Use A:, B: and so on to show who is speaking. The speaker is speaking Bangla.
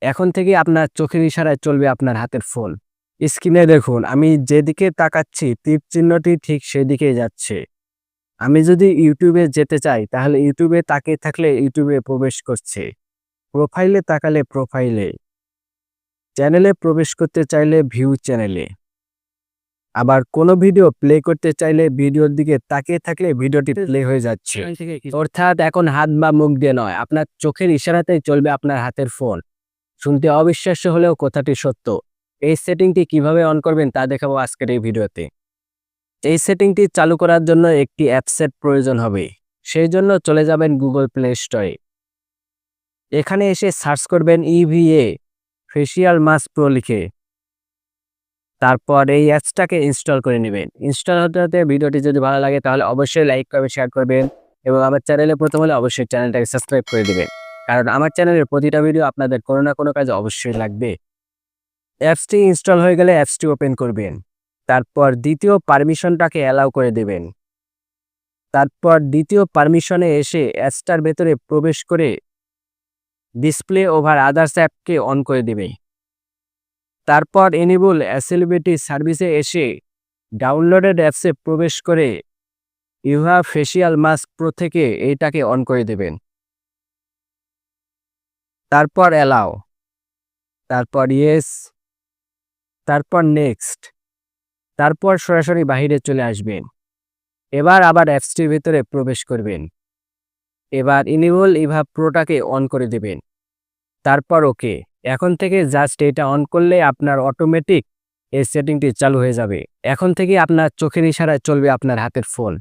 A: এখন থেকে আপনার চোখের ইশারায় চলবে আপনার হাতের ফোন। স্ক্রিনে দেখুন আমি যেদিকে তাকাচ্ছি তীর চিহ্নটি ঠিক সেদিকেই যাচ্ছে। আমি যদি ইউটিউবে যেতে চাই তাহলে ইউটিউবে তাকিয়ে থাকলে ইউটিউবে প্রবেশ করছে। প্রোফাইলে তাকালে প্রোফাইলে। চ্যানেলে প্রবেশ করতে চাইলে ভিউ চ্যানেলে। আবার কোনো ভিডিও প্লে করতে চাইলে ভিডিওর দিকে তাকিয়ে থাকলে ভিডিওটি প্লে হয়ে যাচ্ছে। অর্থাৎ এখন হাত বা মুখ দিয়ে নয়, আপনার চোখের ইশারাতেই চলবে আপনার হাতের ফোন। শুনতে অবিশ্বাস্য হলেও কথাটি সত্য। এই সেটিংটি কিভাবে অন করবেন তা দেখাবো আজকের এই ভিডিওতে। এই সেটিংটি চালু করার জন্য একটি অ্যাপসের প্রয়োজন হবে। সেই জন্য চলে যাবেন গুগল প্লে স্টোরে। এখানে এসে সার্চ করবেন EVA ফেসিয়াল মাস্ক প্রো লিখে। তারপর এই অ্যাপসটাকে ইনস্টল করে নেবেন। ইনস্টল হতে হতে ভিডিওটি যদি ভালো লাগে তাহলে অবশ্যই লাইক করবেন, শেয়ার করবেন এবং আমার চ্যানেলে প্রথম হলে অবশ্যই চ্যানেলটাকে সাবস্ক্রাইব করে দিবেন। কারণ আমার চ্যানেলের প্রতিটা ভিডিও আপনাদের কোনো না কোনো কাজে অবশ্যই লাগবে। অ্যাপসটি ইনস্টল হয়ে গেলে অ্যাপসটি ওপেন করবেন। তারপর দ্বিতীয় পারমিশনটাকে অ্যালাউ করে দেবেন। তারপর দ্বিতীয় পারমিশনে এসে অ্যাপসটার ভেতরে প্রবেশ করে ডিসপ্লে ওভার আদার্স অ্যাপকে অন করে দেবে। তারপর এনেবল অ্যাক্সেসিবিলিটি সার্ভিসে এসে ডাউনলোডেড অ্যাপসে প্রবেশ করে ইভা ফেসিয়াল মাস্ক প্রো থেকে এইটাকে অন করে দেবেন। তারপর অ্যালাউ, তারপর ইয়েস, তারপর নেক্সট, তারপর সরাসরি বাহিরে চলে আসবেন। এবার আবার অ্যাপসটির ভেতরে প্রবেশ করবেন। এবার এনেবল ইভা প্রোটাকে অন করে দেবেন। তারপর ওকে। এখন থেকে জাস্ট এটা অন করলে আপনার অটোমেটিক এই সেটিংটি চালু হয়ে যাবে। এখন থেকে আপনার চোখের ইশারায় চলবে আপনার হাতের ফোন।